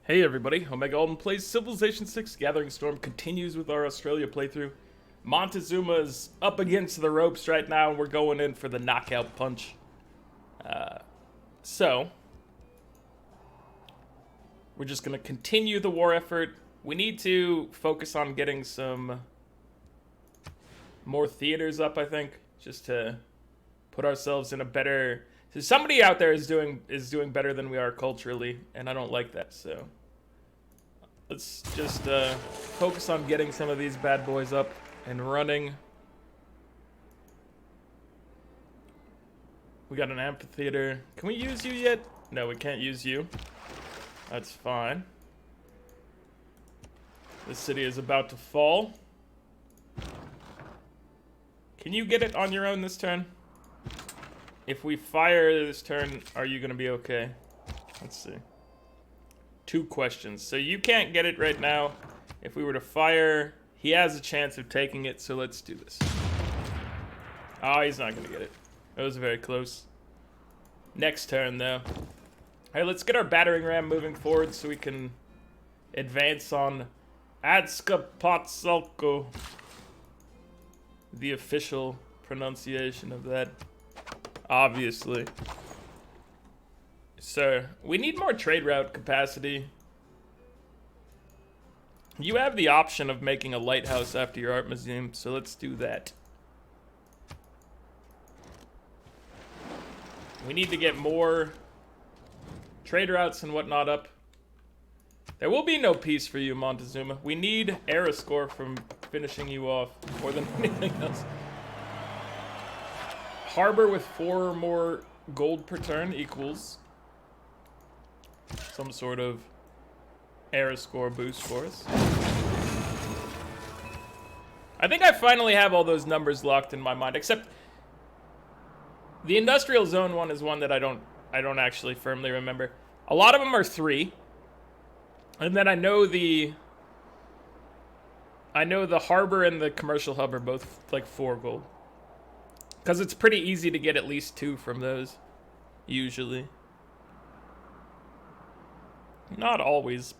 Hey everybody, Omega Alden plays Civilization 6 Gathering Storm continues with our Australia playthrough. Montezuma is up against the ropes right now and we're going in for the knockout punch. So, we're just going to continue the war effort. We need to focus on getting some more theaters up, I think, just to put ourselves in a better... So somebody out there is doing better than we are culturally, and I don't like that, so... Let's just focus on getting some of these bad boys up and running. We got an amphitheater. Can we use you yet? No, we can't use you. That's fine. This city is about to fall. Can you get it on your own this turn? If we fire this turn, are you going to be okay? Let's see. 2 questions. So you can't get it right now. If we were to fire, he has a chance of taking it, so let's do this. Oh, he's not going to get it. That was very close. Next turn, though. Alright, let's get our battering ram moving forward so we can advance on Azcapotzalco. The official pronunciation of that. Obviously. So, we need more trade route capacity. You have the option of making a lighthouse after your art museum, so let's do that. We need to get more trade routes and whatnot up. There will be no peace for you, Montezuma. We need era score from finishing you off more than anything else. Harbor with 4 more gold per turn equals some sort of era score boost for us. I think I finally have all those numbers locked in my mind, except the industrial zone one is one that I don't actually firmly remember. A lot of them are 3. And then I know the harbor and the commercial hub are both like 4 gold. Because it's pretty easy to get at least 2 from those, usually. Not always,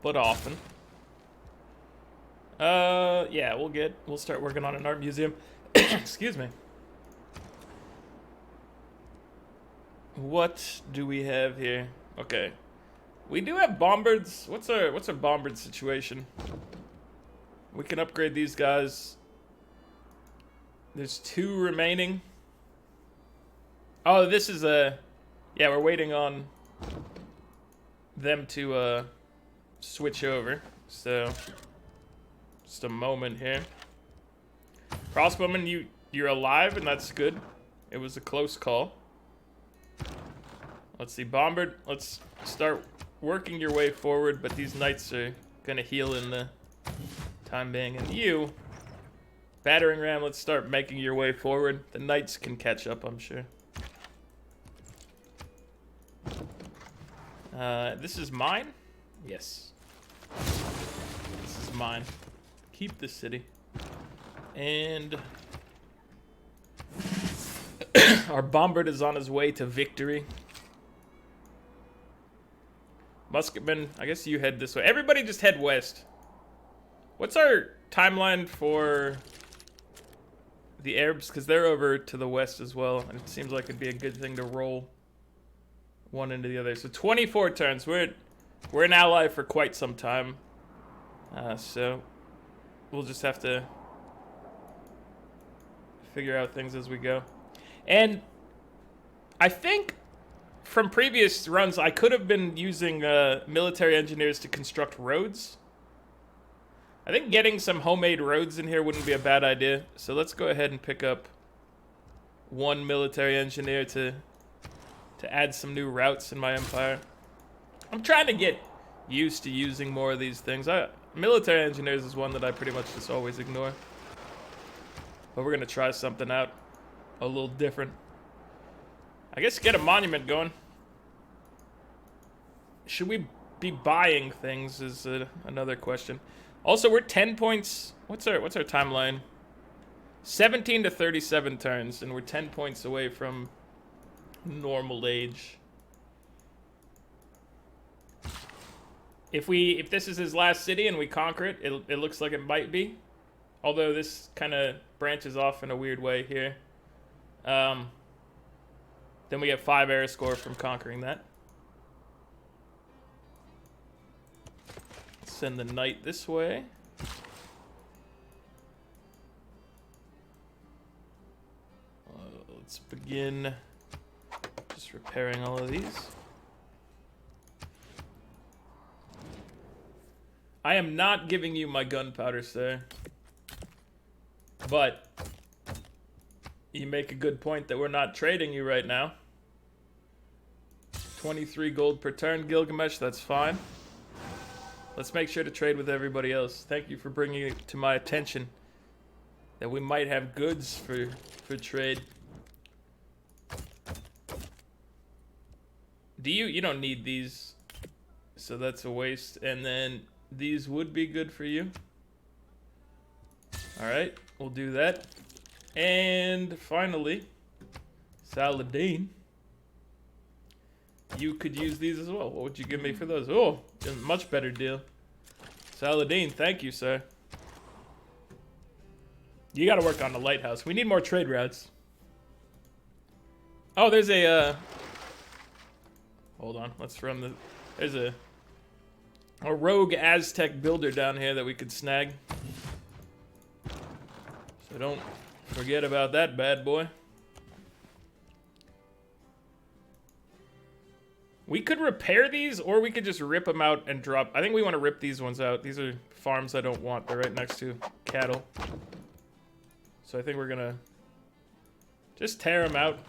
but often. Yeah, we'll start working on an art museum. Excuse me. What do we have here? Okay. We do have bombards. What's our bombard situation? We can upgrade these guys. There's 2 remaining. Oh, this is yeah, we're waiting on them to switch over. So just a moment here. Crossbowman, you're alive and that's good. It was a close call. Let's see, bombard, let's start working your way forward, but these knights are gonna heal in the time being. And you, battering ram, let's start making your way forward. The knights can catch up, I'm sure. This is mine? Yes. This is mine. Keep the city. And our bombard is on his way to victory. Musketman, I guess you head this way. Everybody just head west. What's our timeline for the Arabs? Because they're over to the west as well. And it seems like it'd be a good thing to roll one into the other. So 24 turns. We're an ally for quite some time. So we'll just have to figure out things as we go. And I think from previous runs, I could have been using military engineers to construct roads. I think getting some homemade roads in here wouldn't be a bad idea. So let's go ahead and pick up 1 military engineer to add some new routes in my empire. I'm trying to get used to using more of these things. Military engineers is one that I pretty much just always ignore. But we're going to try something out a little different. I guess get a monument going. Should we be buying things is another question. Also, we're 10 points. What's our timeline? 17 to 37 turns, and we're 10 points away from normal age. If this is his last city and we conquer it, it looks like it might be. Although this kind of branches off in a weird way here. Then we get 5 era score from conquering that. Send the knight this way. Let's begin just repairing all of these. I am not giving you my gunpowder, sir. But you make a good point that we're not trading you right now. 23 gold per turn, Gilgamesh, that's fine. Let's make sure to trade with everybody else. Thank you for bringing it to my attention that we might have goods for trade. You don't need these, so that's a waste. And then these would be good for you. Alright, we'll do that. And finally, Saladin. You could use these as well. What would you give me for those? Oh, a much better deal. Saladin, thank you, sir. You gotta work on the lighthouse. We need more trade routes. Oh, there's a, hold on, let's run the... There's a rogue Aztec builder down here that we could snag. So don't forget about that bad boy. We could repair these, or we could just rip them out and drop. I think we want to rip these ones out. These are farms I don't want. They're right next to cattle. So I think we're gonna just tear them out.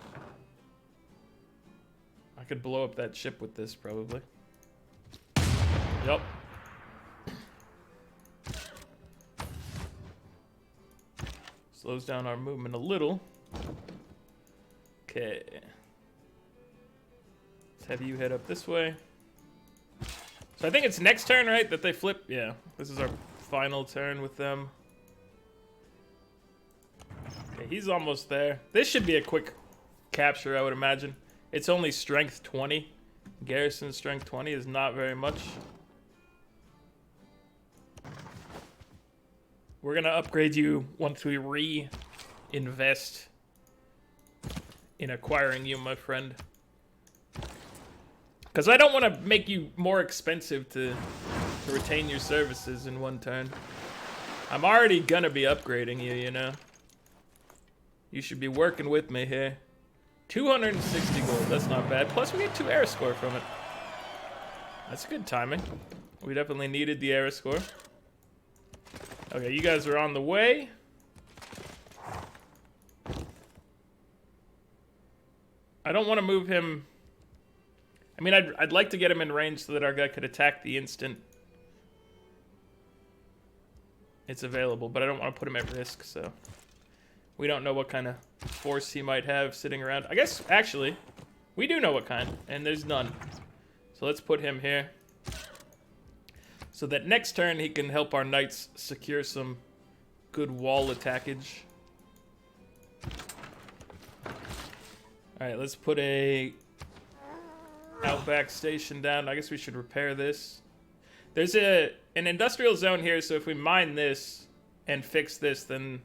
I could blow up that ship with this, probably. Yup. Slows down our movement a little. Okay. Let's have you head up this way. So I think it's next turn, right, that they flip? Yeah, this is our final turn with them. Okay, he's almost there. This should be a quick capture, I would imagine. It's only strength 20. Garrison strength 20 is not very much. We're gonna upgrade you once we re-invest in acquiring you, my friend. Because I don't want to make you more expensive to retain your services in one turn. I'm already gonna be upgrading you, you know. You should be working with me here. 260 gold, that's not bad. Plus we get 2 era score from it. That's good timing. We definitely needed the era score. Okay, you guys are on the way. I don't want to move him. I mean, I'd like to get him in range so that our guy could attack the instant it's available, but I don't want to put him at risk, so. We don't know what kind of force he might have sitting around. I guess, actually, we do know what kind, and there's none. So let's put him here. So that next turn he can help our knights secure some good wall attackage. Alright, let's put a outback station down. I guess we should repair this. There's an industrial zone here, so if we mine this and fix this, then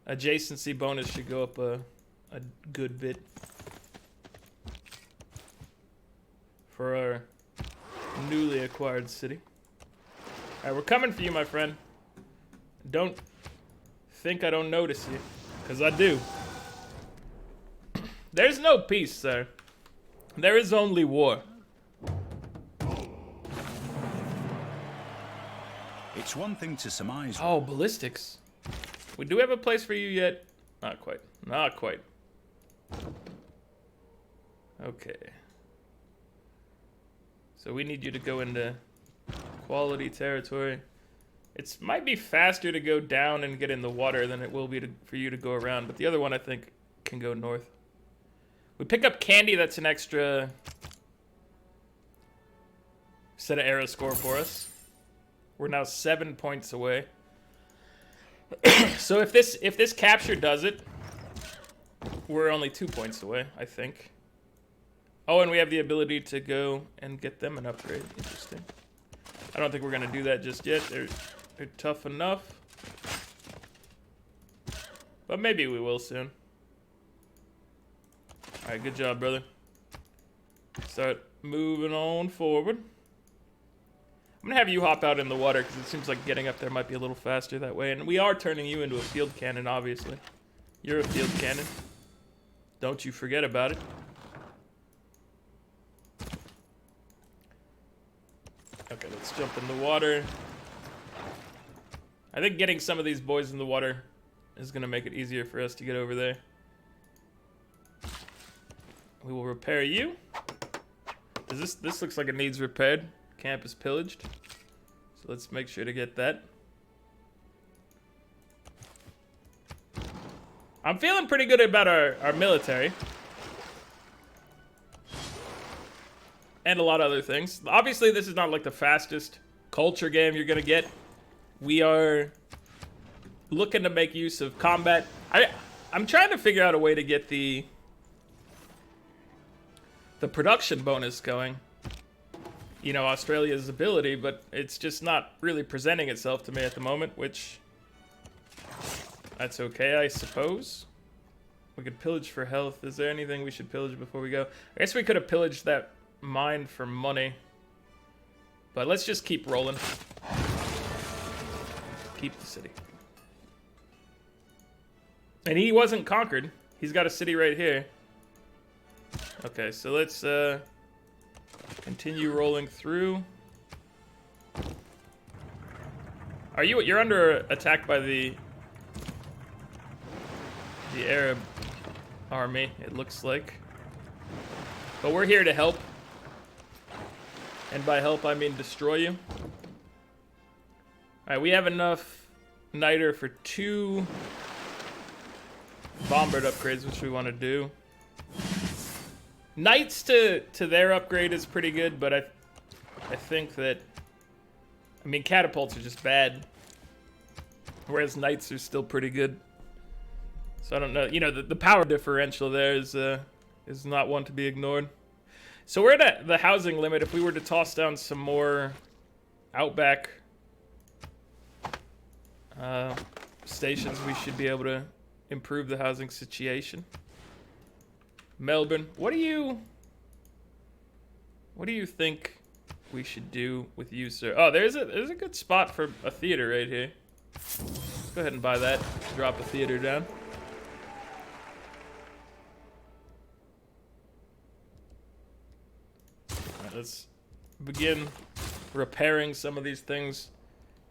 adjacency bonus should go up a good bit for our newly acquired city. Alright, we're coming for you, my friend. Don't think I don't notice you, because I do. There's no peace, sir. There is only war. It's one thing to surmise. Oh, ballistics. We do have a place for you yet? Not quite. Not quite. Okay. So we need you to go into quality territory. It might be faster to go down and get in the water than it will be for you to go around, but the other one I think can go north. We pick up candy, that's an extra set of arrow score for us. We're now 7 points away. So if this capture does it, we're only 2 points away, I think. Oh, and we have the ability to go and get them an upgrade. Interesting. I don't think we're gonna do that just yet. They're tough enough. But maybe we will soon. Alright, good job, brother. Start moving on forward. I'm gonna have you hop out in the water because it seems like getting up there might be a little faster that way. And we are turning you into a field cannon, obviously. You're a field cannon. Don't you forget about it. Okay, let's jump in the water. I think getting some of these boys in the water is gonna make it easier for us to get over there. We will repair you. This looks like it needs repaired. Camp is pillaged. So let's make sure to get that. I'm feeling pretty good about our military. And a lot of other things. Obviously, this is not like the fastest culture game you're gonna get. We are looking to make use of combat. I'm trying to figure out a way to get the production bonus going. You know, Australia's ability, but it's just not really presenting itself to me at the moment, which that's okay, I suppose. We could pillage for health. Is there anything we should pillage before we go? I guess we could have pillaged that mine for money. But let's just keep rolling. Keep the city. And he wasn't conquered. He's got a city right here. Okay, so let's continue rolling through. You're under attack by the Arab army, it looks like. But we're here to help. And by help, I mean destroy you. Alright, we have enough niter for 2 bombard upgrades, which we want to do. Knights to their upgrade is pretty good, but I think that... I mean, catapults are just bad. Whereas knights are still pretty good. So I don't know. You know, the power differential there is not one to be ignored. So we're at the housing limit. If we were to toss down some more outback stations, we should be able to improve the housing situation. Melbourne, what do you think we should do with you, sir? Oh, there's a good spot for a theater right here. Let's go ahead and buy that. Drop a theater down. Alright, let's begin repairing some of these things.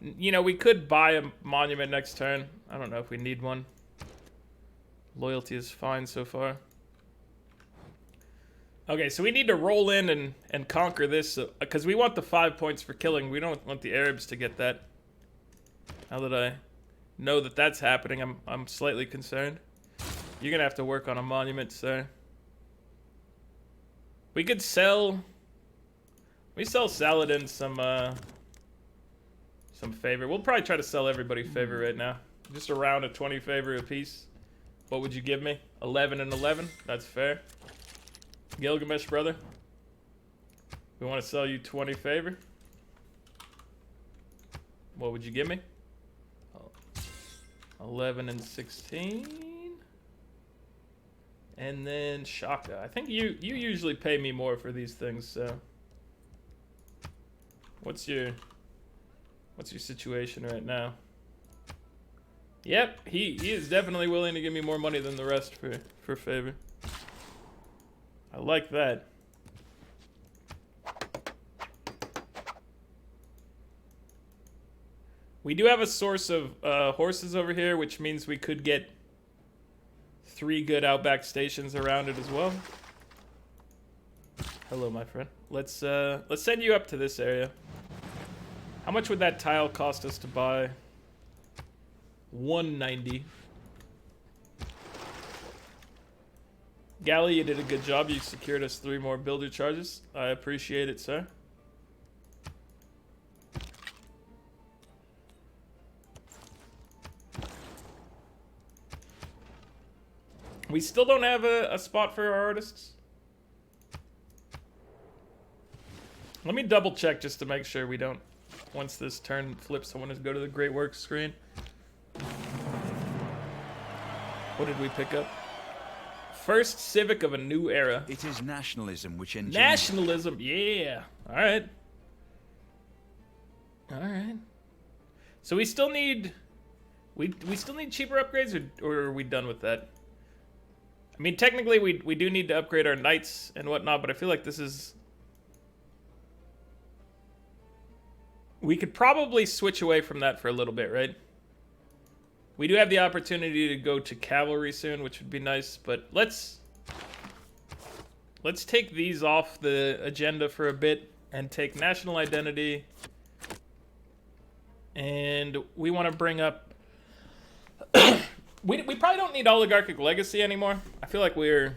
You know, we could buy a monument next turn. I don't know if we need one. Loyalty is fine so far. Okay, so we need to roll in and conquer this, because we want the 5 points for killing. We don't want the Arabs to get that. Now that I know that that's happening, I'm slightly concerned. You're gonna have to work on a monument, sir. We could sell... We sell Saladin some favor. We'll probably try to sell everybody favor right now. Just around a 20 favor apiece. What would you give me? 11 and 11? That's fair. Gilgamesh, brother. We want to sell you 20 favor. What would you give me? 11 and 16. And then Shaka. I think you usually pay me more for these things, so. What's your situation right now? Yep, he is definitely willing to give me more money than the rest for favor. I like that. We do have a source of horses over here, which means we could get 3 good outback stations around it as well. Hello, my friend. Let's send you up to this area. How much would that tile cost us to buy? 190. Galley, you did a good job. You secured us 3 more builder charges. I appreciate it, sir. We still don't have a spot for our artists. Let me double check just to make sure we don't once this turn flips, I want to go to the Great Works screen. What did we pick up? First Civic of a new era. It is nationalism which engenders... Nationalism, yeah. All right. All right. So we still need... We still need cheaper upgrades, or are we done with that? I mean, technically, we do need to upgrade our knights and whatnot, but I feel like this is... We could probably switch away from that for a little bit, right? We do have the opportunity to go to cavalry soon, which would be nice, but let's take these off the agenda for a bit and take national identity. And we want to bring up... we probably don't need oligarchic legacy anymore. I feel like we're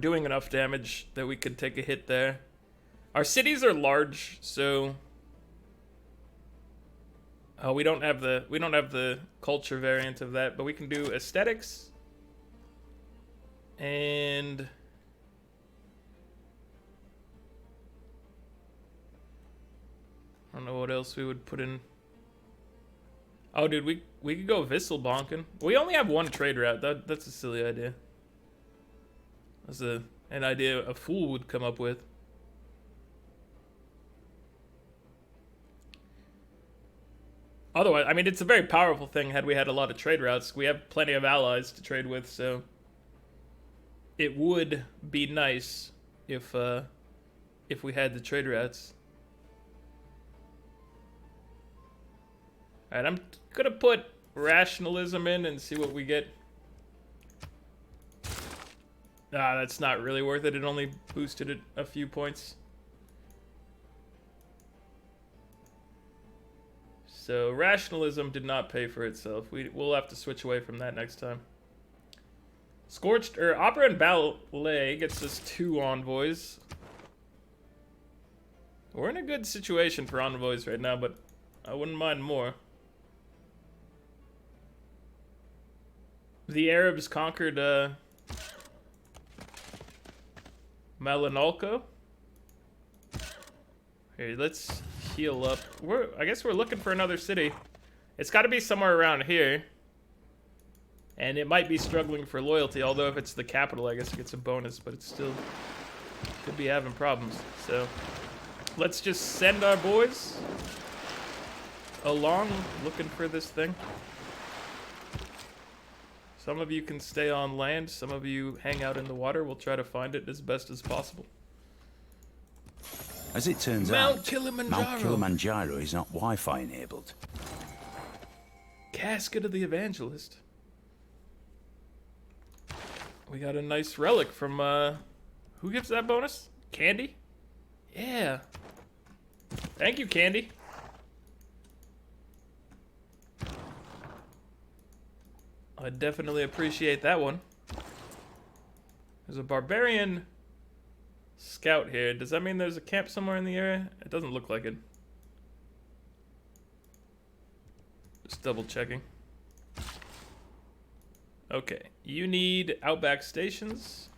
doing enough damage that we could take a hit there. Our cities are large, so we don't have the culture variant of that, but we can do aesthetics and I don't know what else we would put in. Oh, dude, we could go Visselbanken. We only have one trade route. That's a silly idea. That's an idea a fool would come up with. Otherwise, I mean, it's a very powerful thing had we had a lot of trade routes. We have plenty of allies to trade with, so it would be nice if we had the trade routes. Alright, I'm gonna put rationalism in and see what we get. Ah, that's not really worth it. It only boosted it a few points. So rationalism did not pay for itself. We'll have to switch away from that next time. Scorched Opera and Ballet gets us 2 envoys. We're in a good situation for envoys right now, but I wouldn't mind more. The Arabs conquered Malinalco. Here, let's heal up. I guess we're looking for another city. It's got to be somewhere around here. And it might be struggling for loyalty, although if it's the capital, I guess it gets a bonus, but it still could be having problems. So let's just send our boys along looking for this thing. Some of you can stay on land, some of you hang out in the water. We'll try to find it as best as possible. As it turns out, Mount Kilimanjaro is not Wi-Fi enabled. Casket of the Evangelist. We got a nice relic from, who gives that bonus? Candy? Yeah. Thank you, Candy. I definitely appreciate that one. There's a barbarian scout here. Does that mean there's a camp somewhere in the area? It doesn't look like it. Just double checking. Okay, you need outback stations.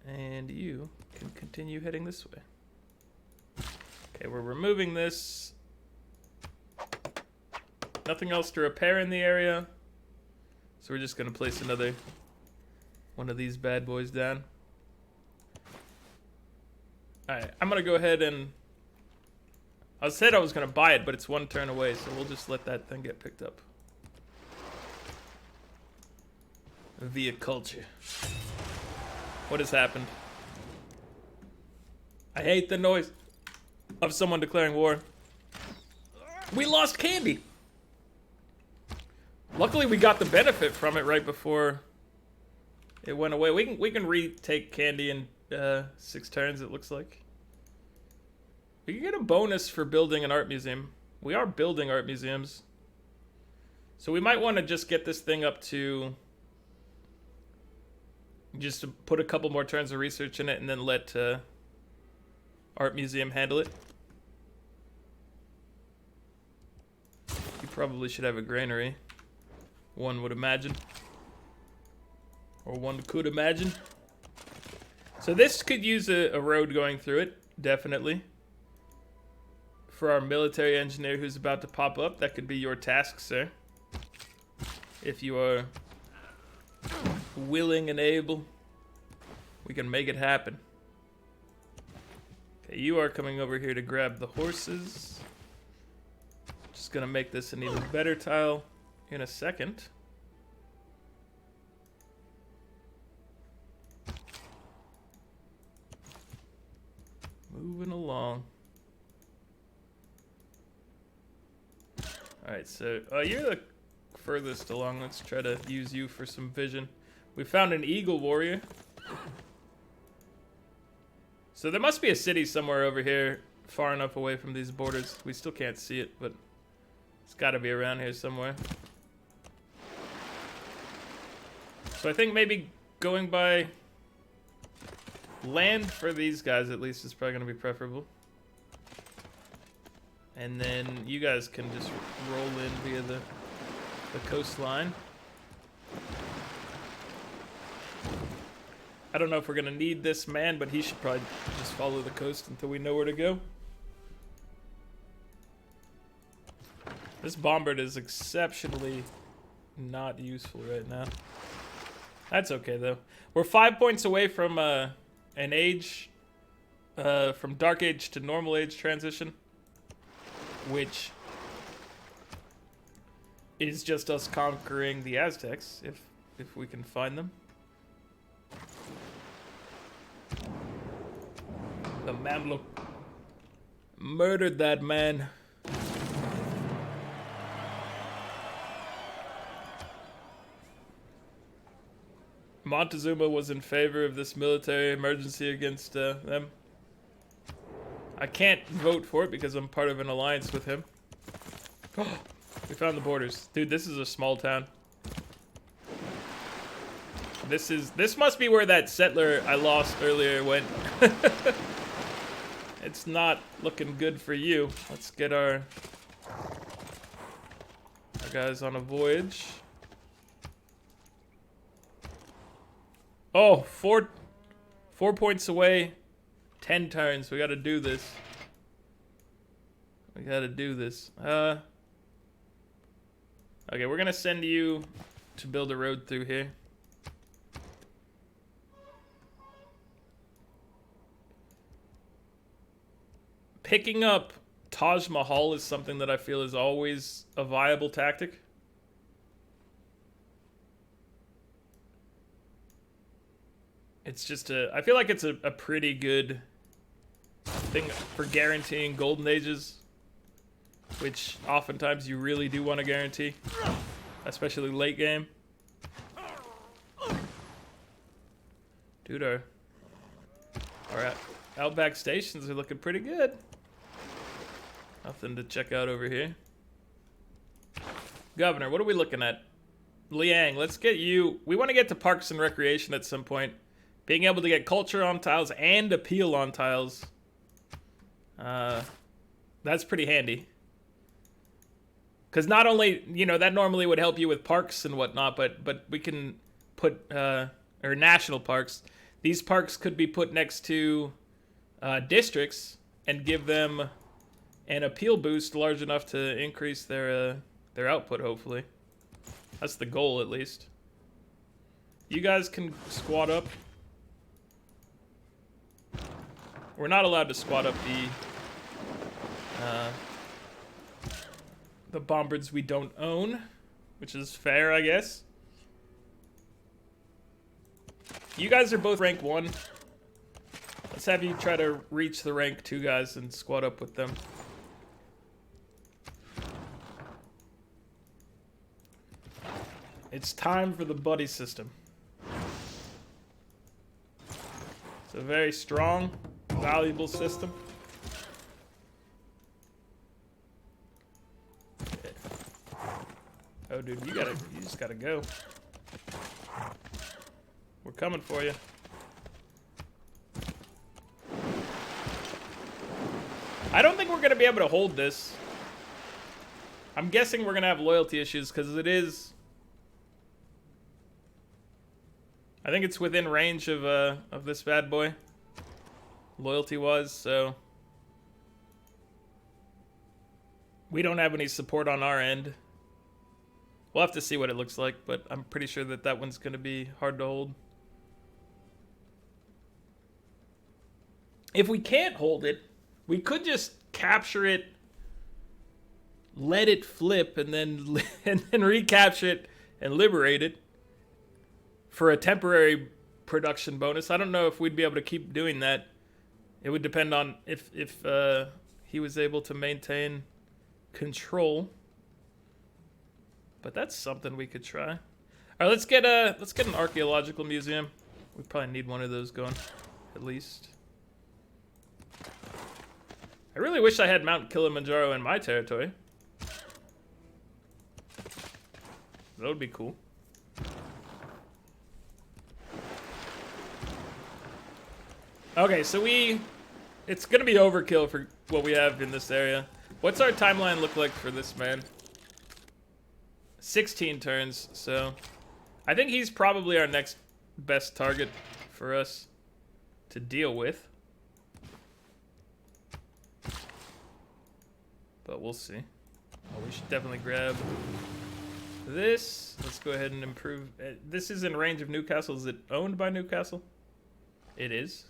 And you can continue heading this way. Okay, we're removing this. Nothing else to repair in the area. So we're just gonna place another one of these bad boys down. Alright, I'm gonna go ahead and... I said I was gonna buy it, but it's 1 turn away, so we'll just let that thing get picked up. Via culture. What has happened? I hate the noise of someone declaring war. We lost Candy! Luckily we got the benefit from it right before it went away. We can retake Candy in 6 turns, it looks like. We can get a bonus for building an art museum. We are building art museums. So we might want to just get this thing up to... Just to put a couple more turns of research in it and then let art museum handle it. You probably should have a granary. One would imagine. Or one could imagine. So this could use a road going through it, definitely. For our military engineer who's about to pop up, that could be your task, sir. If you are willing and able, we can make it happen. Okay, you are coming over here to grab the horses. Just gonna make this an even better tile in a second. Moving along. Alright, so you're the furthest along. Let's try to use you for some vision. We found an eagle warrior. So there must be a city somewhere over here, far enough away from these borders. We still can't see it, but it's got to be around here somewhere. So I think maybe going by land for these guys at least is probably going to be preferable. And then you guys can just roll in via the coastline. I don't know if we're going to need this man, but he should probably just follow the coast until we know where to go. This bombard is exceptionally not useful right now. That's okay, though. We're 5 points away from an age, from Dark Age to Normal Age transition, which is just us conquering the Aztecs, if we can find them. The Mamluk murdered that man. Montezuma was in favor of this military emergency against them. I can't vote for it because I'm part of an alliance with him. We found the borders. Dude, this is a small town. This must be where that settler I lost earlier went. It's not looking good for you. Let's get our guys on a voyage. Oh, four points away. 10 turns. We gotta do this. We gotta do this. Okay, we're gonna send you to build a road through here. Picking up Taj Mahal is something that I feel is always a viable tactic. It's just I feel like it's a pretty good thing for guaranteeing golden ages, which oftentimes you really do want to guarantee, especially late game. Dude, our outback stations are looking pretty good. Nothing to check out over here. Governor, what are we looking at? Liang, let's get you. We want to get to Parks and Recreation at some point. Being able to get culture on tiles and appeal on tiles. That's pretty handy. Because not only, you know, that normally would help you with parks and whatnot, but we can put, or national parks. These parks could be put next to districts and give them an appeal boost large enough to increase their output, hopefully. That's the goal, at least. You guys can squat up. We're not allowed to squat up the bombards we don't own, which is fair, I guess. You guys are both rank 1. Let's have you try to reach the rank 2 guys and squat up with them. It's time for the buddy system. It's a very strong, valuable system. Okay. Oh, dude, you just gotta go. We're coming for you. I don't think we're gonna be able to hold this. I'm guessing we're gonna have loyalty issues because it is. I think it's within range of this bad boy, loyalty was, so we don't have any support on our end. We'll have to see what it looks like, but I'm pretty sure that that one's going to be hard to hold. If we can't hold it, we could just capture it, let it flip, and then recapture it and liberate it for a temporary production bonus. I don't know if we'd be able to keep doing that. It would depend on if he was able to maintain control. But that's something we could try. All right, let's get an archaeological museum. We probably need one of those going, at least. I really wish I had Mount Kilimanjaro in my territory. That would be cool. Okay, so it's gonna be overkill for what we have in this area. What's our timeline look like for this man? 16 turns, so I think he's probably our next best target for us to deal with. But we'll see. Oh, we should definitely grab this. Let's go ahead and improve. This is in range of Newcastle. Is it owned by Newcastle? It is.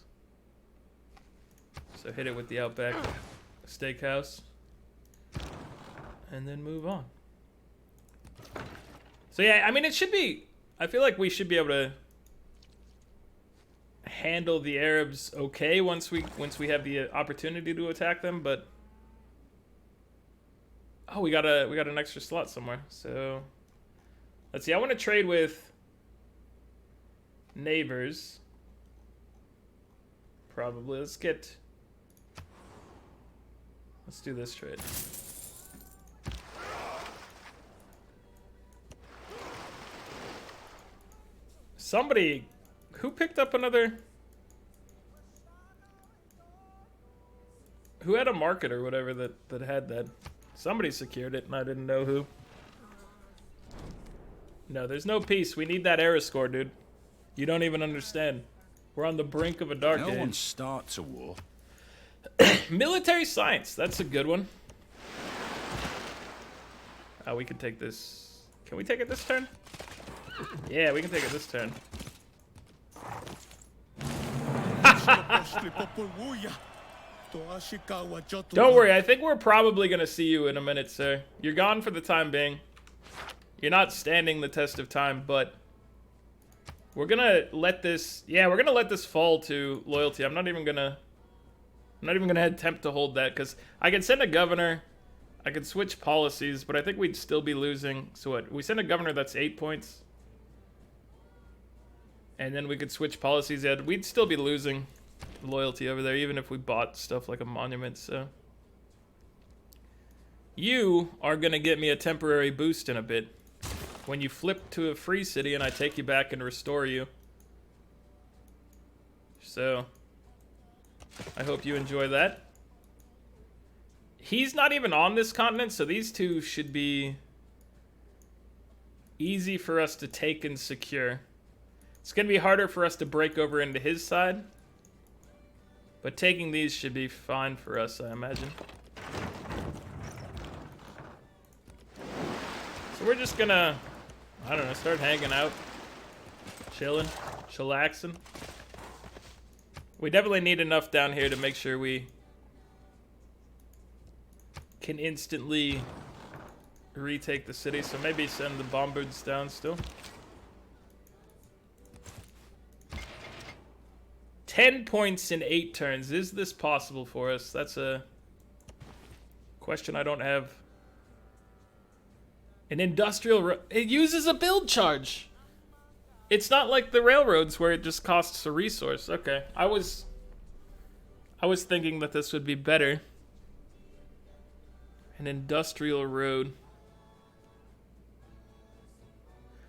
So hit it with the Outback Steakhouse. And then move on. So yeah, I mean, it should be... I feel like we should be able to handle the Arabs okay once we have the opportunity to attack them, but... Oh, we got an extra slot somewhere. So let's see. I want to trade with neighbors. Probably. Let's do this trade. Somebody who picked up another. Who had a market or whatever that had that. Somebody secured it, and I didn't know who. No, there's no peace. We need that era score, dude. You don't even understand. We're on the brink of a dark age. No one starts a war. Military science. That's a good one. Oh, we can take this. Can we take it this turn? Yeah, we can take it this turn. Don't worry, I think we're probably going to see you in a minute, sir. You're gone for the time being. You're not standing the test of time, but we're going to let this... Yeah, we're going to let this fall to loyalty. I'm not even going to attempt to hold that, because I could send a governor. I could switch policies, but I think we'd still be losing. So what? We send a governor that's 8 points. And then we could switch policies. Yeah, we'd still be losing loyalty over there, even if we bought stuff like a monument. So you are gonna get me a temporary boost in a bit when you flip to a free city and I take you back and restore you. So I hope you enjoy that. He's not even on this continent, so these two should be easy for us to take and secure. It's gonna be harder for us to break over into his side. But taking these should be fine for us, I imagine. So we're just gonna, I don't know, start hanging out. Chilling, chillaxing. We definitely need enough down here to make sure we can instantly retake the city. So maybe send the bombards down still. 10 points in 8 turns. Is this possible for us? That's a question I don't have. An industrial... It uses a build charge. It's not like the railroads where it just costs a resource. Okay. I was thinking that this would be better. An industrial road.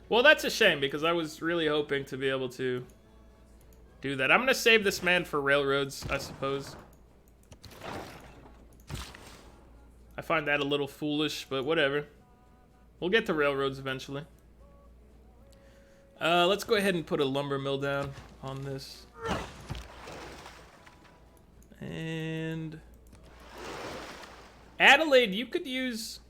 Well, that's a shame because I was really hoping to be able to do that. I'm gonna save this man for railroads, I suppose. I find that a little foolish, but whatever. We'll get to railroads eventually. Let's go ahead and put a lumber mill down on this. And Adelaide, you could use...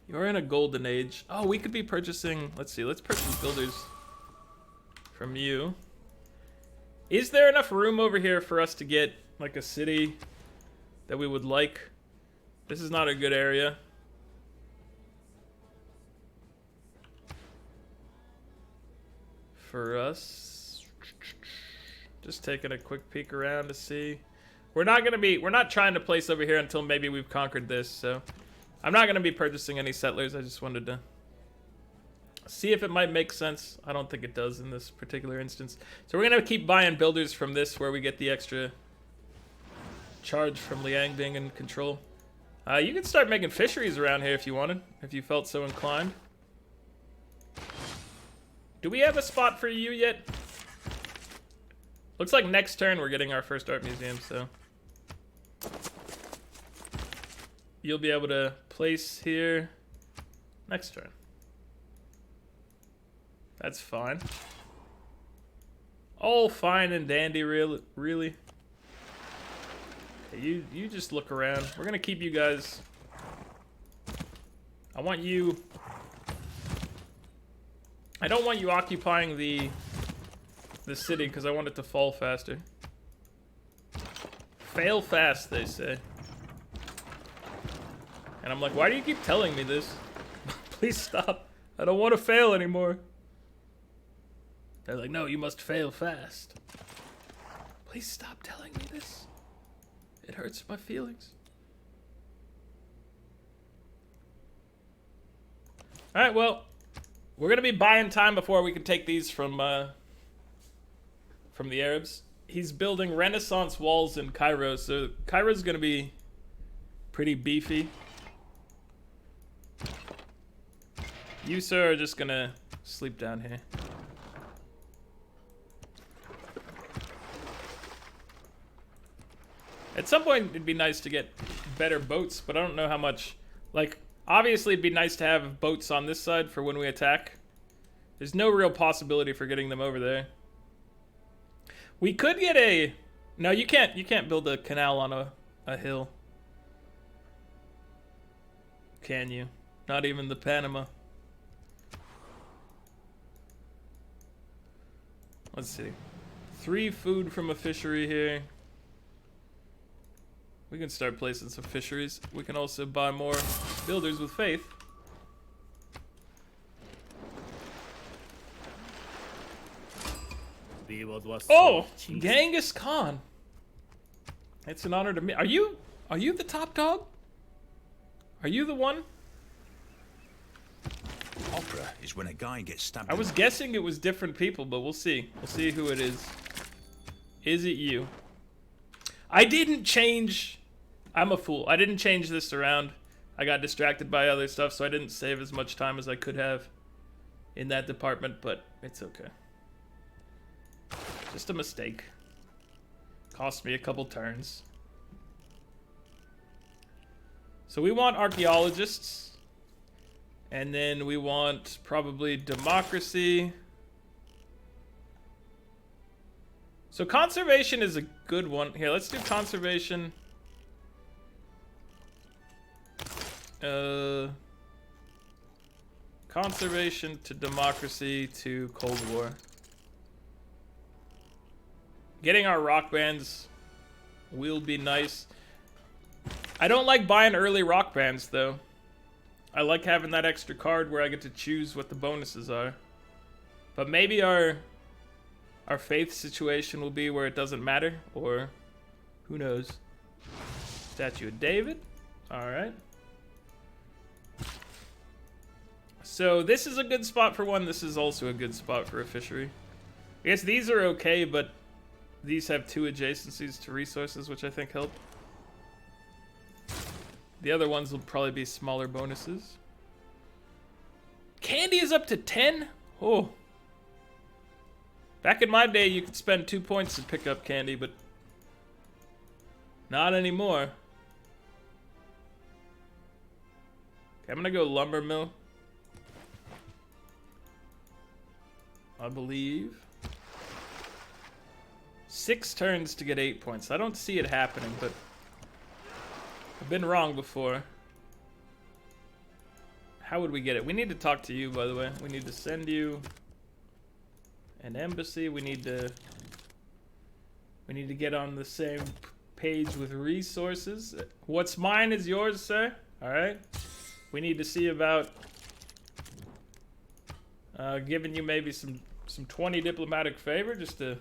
You're in a golden age. Oh, we could be purchasing... Let's see, let's purchase builders from you. Is there enough room over here for us to get, like, a city that we would like? This is not a good area. For us, just taking a quick peek around to see. We're not trying to place over here until maybe we've conquered this, so I'm not gonna be purchasing any settlers. I just wanted to see if it might make sense. I don't think it does in this particular instance. So we're gonna keep buying builders from this where we get the extra charge from Liang being in control. You can start making fisheries around here if you wanted, if you felt so inclined. Do we have a spot for you yet? Looks like next turn we're getting our first art museum, so you'll be able to place here next turn. That's fine. All fine and dandy, really. Okay, you just look around. We're gonna keep you guys. I don't want you occupying the city because I want it to fall faster. Fail fast, they say. And I'm like, why do you keep telling me this? Please stop. I don't want to fail anymore. They're like, no, you must fail fast. Please stop telling me this. It hurts my feelings. Alright, well, we're gonna be buying time before we can take these from the Arabs. He's building Renaissance walls in Cairo, so Cairo's gonna be pretty beefy. You, sir, are just gonna sleep down here. At some point, it'd be nice to get better boats, but I don't know how much. Like, obviously, it'd be nice to have boats on this side for when we attack. There's no real possibility for getting them over there. We could get a... No, you can't build a canal on a hill. Can you? Not even the Panama. Let's see. 3 food from a fishery here. We can start placing some fisheries. We can also buy more builders with faith. Oh, Genghis Khan. It's an honor to meet. Are you the top dog? Are you the one? Opera is when a guy gets stabbed. I was guessing it was different people, but we'll see. We'll see who it is. Is it you? I didn't change. I'm a fool. I didn't change this around. I got distracted by other stuff, so I didn't save as much time as I could have in that department, but it's okay. Just a mistake. Cost me a couple turns. So we want archaeologists. And then we want probably democracy. So conservation is a good one. Here, let's do conservation. Conservation to democracy to Cold War. Getting our rock bands will be nice. I don't like buying early rock bands though. I like having that extra card where I get to choose what the bonuses are. But maybe our faith situation will be where it doesn't matter, or who knows. Statue of David. Alright. So this is a good spot for one. This is also a good spot for a fishery. I guess these are okay, but these have 2 adjacencies to resources, which I think help. The other ones will probably be smaller bonuses. Candy is up to 10? Oh. Back in my day, you could spend 2 points to pick up candy, but not anymore. Okay, I'm gonna go lumber mill. I believe. 6 turns to get 8 points. I don't see it happening, but I've been wrong before. How would we get it? We need to talk to you, by the way. We need to send you an embassy. We need to get on the same page with resources. What's mine is yours, sir. All right. We need to see about giving you maybe some 20 diplomatic favor just to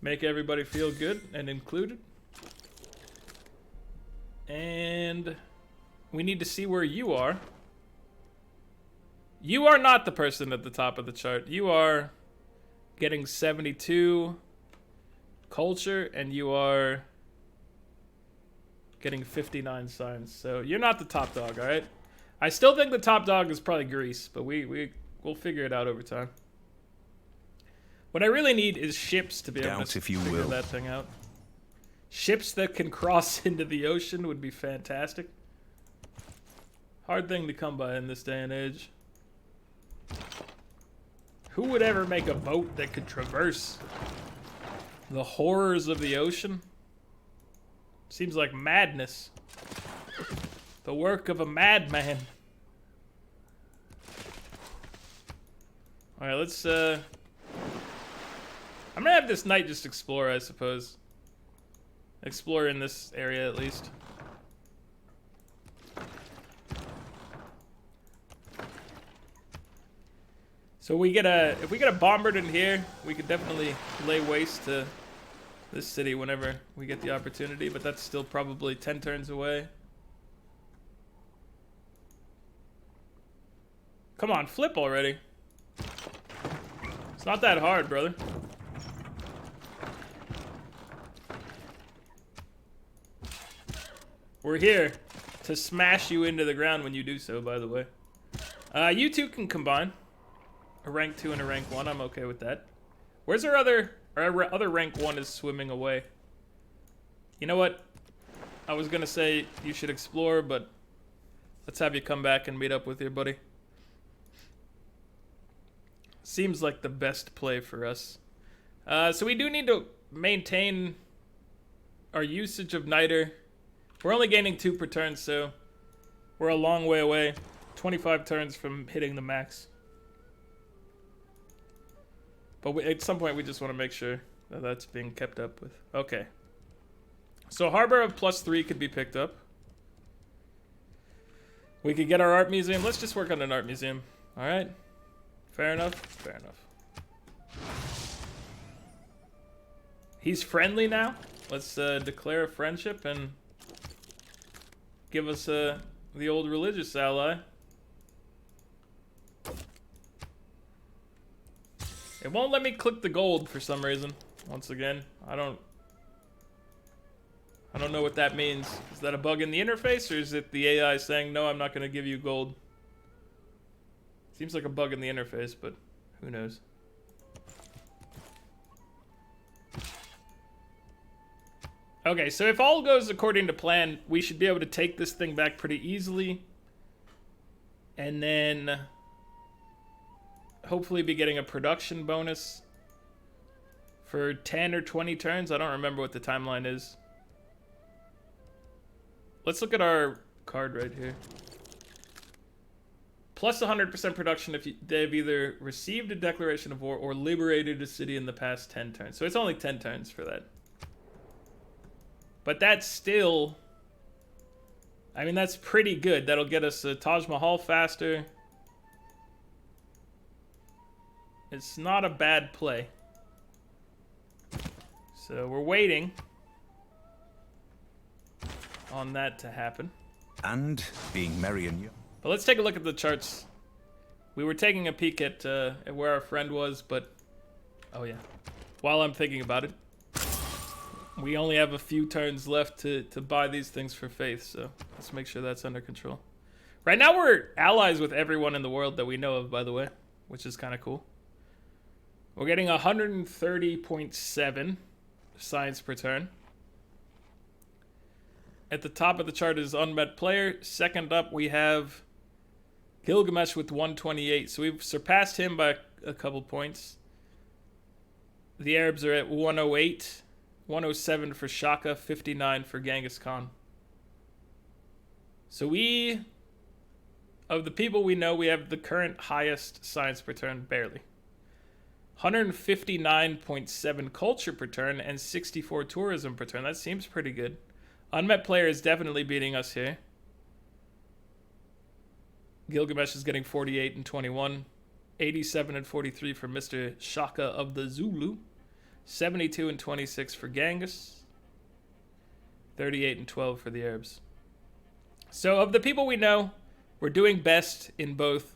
make everybody feel good and included. And we need to see where you are. You are not the person at the top of the chart. You are getting 72 culture, and you are getting 59 signs. So you're not the top dog, all right? I still think the top dog is probably Greece, but we'll figure it out over time. What I really need is ships to be able to figure that thing out. Ships that can cross into the ocean would be fantastic. Hard thing to come by in this day and age. Who would ever make a boat that could traverse the horrors of the ocean? Seems like madness. The work of a madman. Alright, let's I'm gonna have this knight just explore, I suppose. Explore in this area at least. So if we get a bombard in here, we could definitely lay waste to this city whenever we get the opportunity, but that's still probably 10 turns away. Come on, flip already. It's not that hard, brother. We're here to smash you into the ground when you do so, by the way. You two can combine. A rank 2 and a rank 1, I'm okay with that. Where's our other rank 1 is swimming away. You know what? I was gonna say you should explore, but let's have you come back and meet up with your buddy. Seems like the best play for us. So we do need to maintain our usage of niter. We're only gaining 2 per turn, so we're a long way away. 25 turns from hitting the max. But at some point, we just want to make sure that that's being kept up with. Okay. So Harbor of +3 could be picked up. We could get our art museum. Let's just work on an art museum. All right. Fair enough. Fair enough. He's friendly now. Let's declare a friendship and give us the old religious ally. It won't let me click the gold for some reason. Once again, I don't know what that means. Is that a bug in the interface, or is it the AI saying, no, I'm not going to give you gold? Seems like a bug in the interface, but who knows? Okay, so if all goes according to plan, we should be able to take this thing back pretty easily. And then hopefully be getting a production bonus for 10 or 20 turns. I don't remember what the timeline is. Let's look at our card right here. Plus 100% production if they've either received a declaration of war or liberated a city in the past 10 turns. So it's only 10 turns for that. But that's still, I mean, that's pretty good. That'll get us a Taj Mahal faster. It's not a bad play. So we're waiting on that to happen. And being merry and young. But let's take a look at the charts. We were taking a peek at where our friend was, but oh yeah. While I'm thinking about it, we only have a few turns left to buy these things for faith, so let's make sure that's under control. Right now we're allies with everyone in the world that we know of, by the way, which is kind of cool. We're getting 130.7 science per turn. At the top of the chart is unmet player. Second up, we have Gilgamesh with 128. So we've surpassed him by a couple points. The Arabs are at 108, 107 for Shaka, 59 for Genghis Khan. So we, of the people we know, we have the current highest science per turn, barely. 159.7 culture per turn and 64 tourism per turn. That seems pretty good. Unmet player is definitely beating us here. Gilgamesh is getting 48 and 21. 87 and 43 for Mr. Shaka of the Zulu. 72 and 26 for Genghis. 38 and 12 for the Arabs. So of the people we know, we're doing best in both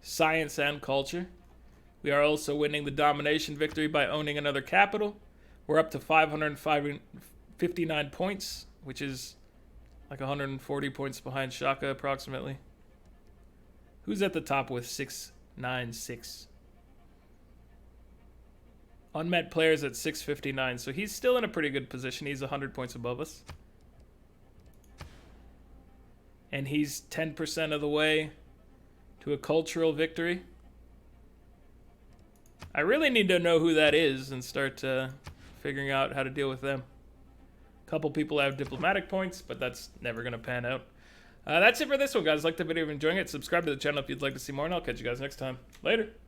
science and culture. We are also winning the domination victory by owning another capital. We're up to 559 points, which is like 140 points behind Shaka approximately. Who's at the top with 696? Unmet players at 659, so he's still in a pretty good position. He's 100 points above us. And he's 10% of the way to a cultural victory. I really need to know who that is and start figuring out how to deal with them. A couple people have diplomatic points, but that's never going to pan out. That's it for this one, guys. Like the video if you're enjoying it. Subscribe to the channel if you'd like to see more, and I'll catch you guys next time. Later.